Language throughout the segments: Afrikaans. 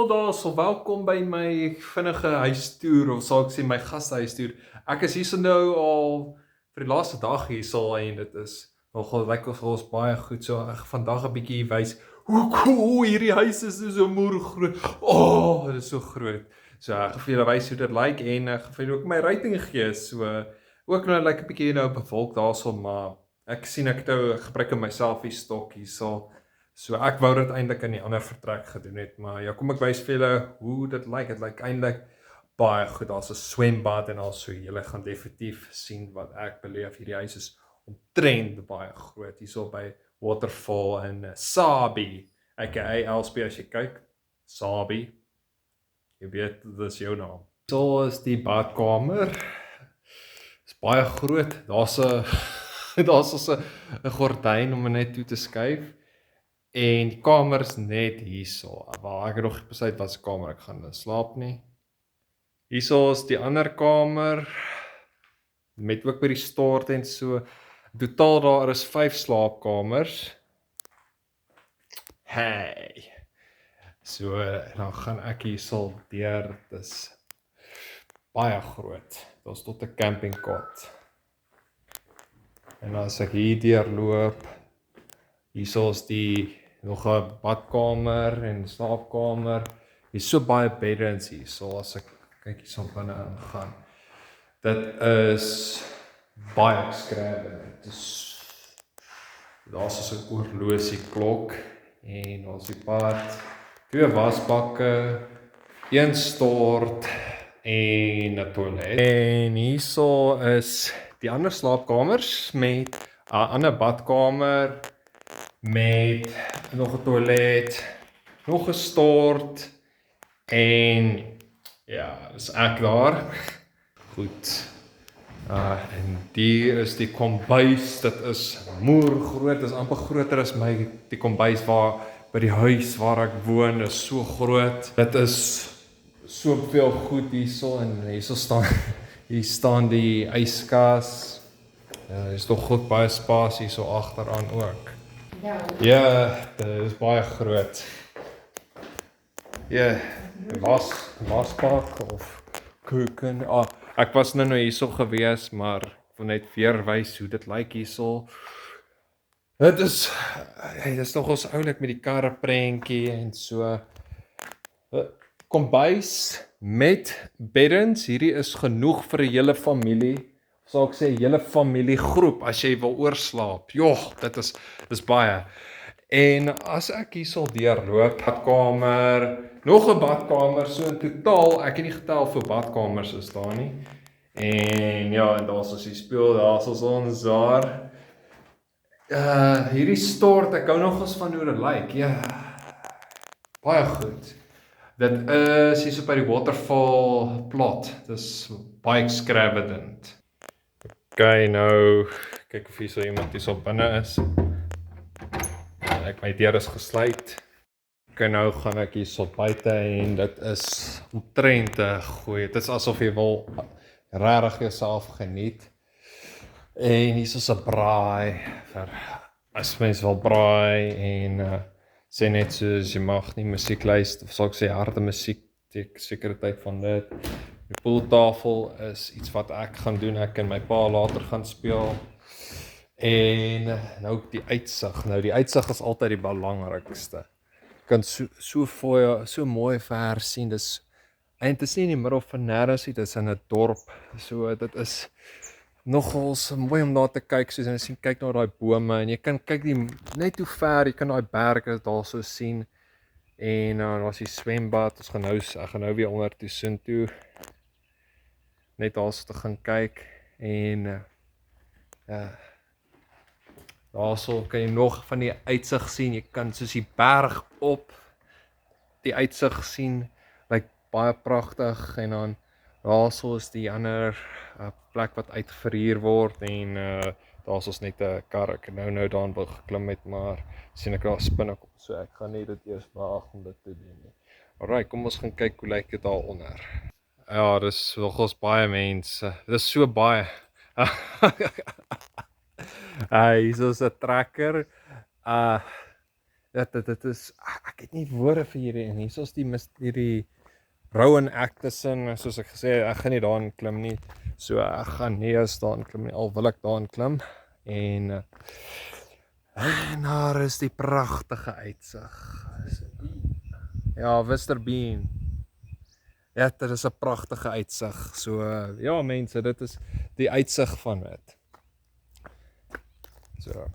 Daar so welkom by my vinnige huistoer of sal ek sê my gastehuistoer. Ek is hierso nou al vir die laaste dag hierso en dit is nogal lyk of ons baie goed so ek gaan vandag 'n bietjie wys hoe cool hierdie huis is, so moer groot. Dit is so groot. So ek gaan vir julle wys hoe dit lyk en ek gaan vir julle ook my rating gee. So ook nou lyk 'n bietjie nou bewolk daarso, maar ek sien ek het nou gebruik my selfie stok hierso. So ek wou dit eintlik in die ander vertrek gedoen het, maar ja, kom ek wys vir julle hoe dit lyk. Dit lyk eintlik baie goed. Daar's 'n swembad en also julle gaan definitief sien wat ek beleef. Hierdie huis is omtrent baie groot hierso by Waterfall in Sabi, aka Elsbie as jy kyk. Sabi. Jy weet, dis jou naam. So is die badkamer. Is baie groot. Daar's 'n gordyn om net toe te skuif. En die kamer is net hierso. Waar ek het nog besluit wat se kamer ek gaan slaap nie. Hierso is die ander kamer met ook by die stort en so. In totaal daar is 5 slaapkamers. Hey. So dan gaan ek hierso deur. Dit is baie groot. Daar's tot 'n campingkot. En as ek hier deurloop, hierso is die nog 'n badkamer en slaapkamer. Hier's so baie beddens hierso as ek kyk hierso binne ingaan. Dit is baie extravagant. Daar's so 'n oorlosie klok en ons die pad, 2 wasbakke, 1 stort en 'n toilet. En hierso is die ander slaapkamers met 'n ander badkamer met nog 'n toilet, nog 'n stort en ja, dis ek daar. Goed. En die is die kombuis. Dit is moer groot. Dit is amper groter as die kombuis waar by die huis waar ek woon. Is so groot. Dit is soveel goed hierso en hierso staan hier staan die yskas. Is tog goed baie spasie hierso agteraan ook. Ja, dit is baie groot. Ja, wasbak of koken. Ek was nou hierso gewees, maar ek wil net weer wys hoe dit lyk hierso. Dit is nogals oulik met die karre prentjie en so. Kombuis met beddens. Hierdie is genoeg vir 'n hele familie. Sal ek sê hele familiegroep as jy wil oorslaap. Joh, dit is baie. En as ek hierso deurloop, badkamer, nog 'n badkamer, so in totaal, ek het nie getel hoeveel badkamers is daar nie. En ja, en daar's ons die speel, daar's ons daar. Hierdie stort, ek hou nogals van hoe dit lyk. Ja. Baie goed. Dit is hierso by die Waterfall plot. Dis baie extravagant. Okay, nou kyk of hier so iemand hierso binne is. My deur is gesluit. Okay, nou gaan ek hierso buite en dit is omtrent goeie. Dit is asof jy wil regtig jouself geniet. En hierso 'n braai vir as mens wil braai en sê net soos jy mag nie musiek luister of sal ek sê harde musiek sekere tyd van dit. Die pooltafel is iets wat ek gaan doen, ek en my pa later gaan speel. En nou die uitsig. Nou die uitsig is altyd die belangrikste. Jy kan so mooi ver sien. En dit is nie in die middel van nêrens nie, dit is in 'n dorp. So dit is nogals mooi om daar te kyk, soos jy sien, kyk na daai bome en jy kan kyk net hoe ver jy kan daai berge daarso sien. En daar's die swembad. Ek gaan nou weer onder toe sin toe. Net daarso te gaan kyk en daarso kan jy nog van die uitsig sien. Jy kan soos die berg op die uitsig sien. Lyk baie pragtig en dan daarso is die ander plek wat uitverhuur word en daar's ons net 'n kar. Ek nou daarin wil geklim het, maar sien ek daar spinnekom. So ek gaan nie dit eers wag om dit te doen nie. Alright, kom ons gaan kyk hoe lyk dit daar onder. Ja, dis nogals baie mense. Dis so baie. Hier is 'n trekker. dit is ek het nie woorde vir hierdie en hier is hierdie Rowan Atkinson, soos ek gesê het, ek gaan nie daarin klim nie. So ek gaan nie eens daarin klim nie, al wil ek daarin klim. En daar is die pragtige uitsig. Ja, Wister Bean. Ja, dit is 'n pragtige uitsig. So ja mense, dit is die uitsig van dit. So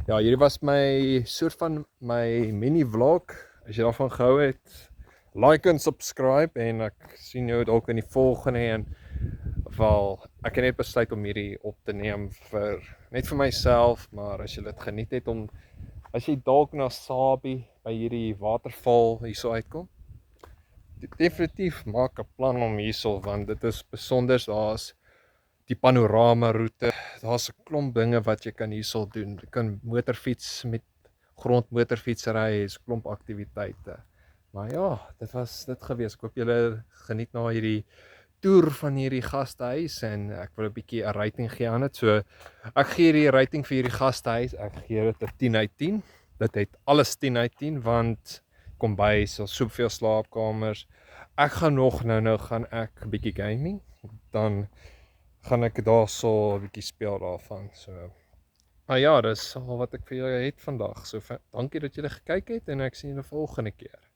ja, hierdie was my soort van my mini vlog. As jy daarvan gehou het, like en subscribe en ek sien jou dalk in die volgende en wel ek het net besluit om hierdie op te neem net vir myself, maar as jy dit geniet het as jy dalk na Sabi by hierdie waterval hierso uitkom, definitief maak 'n plan om hierso, want dit is besonder. Daar's die panorama roete, daar's 'n klomp dinge wat jy kan hierso doen. Jy kan motorfiets met grondmotorfietsry, is klomp aktiwiteite. Maar ja, dit was dit gewees. Ek hoop julle geniet na hierdie toer van hierdie gastehuis en ek wil 'n bietjie 'n rating gee aan dit. So ek gee die rating vir hierdie gastehuis. Ek gee dit 'n 10 uit 10. Dit het alles 10 uit 10 want kom by soveel slaapkamers. Ek gaan nou gaan ek 'n bietjie gaming. Dan gaan ek daarso 'n bietjie speel daarvan. So ja, dis al wat ek vir julle het vandag. So dankie dat julle gekyk het en ek sien julle volgende keer.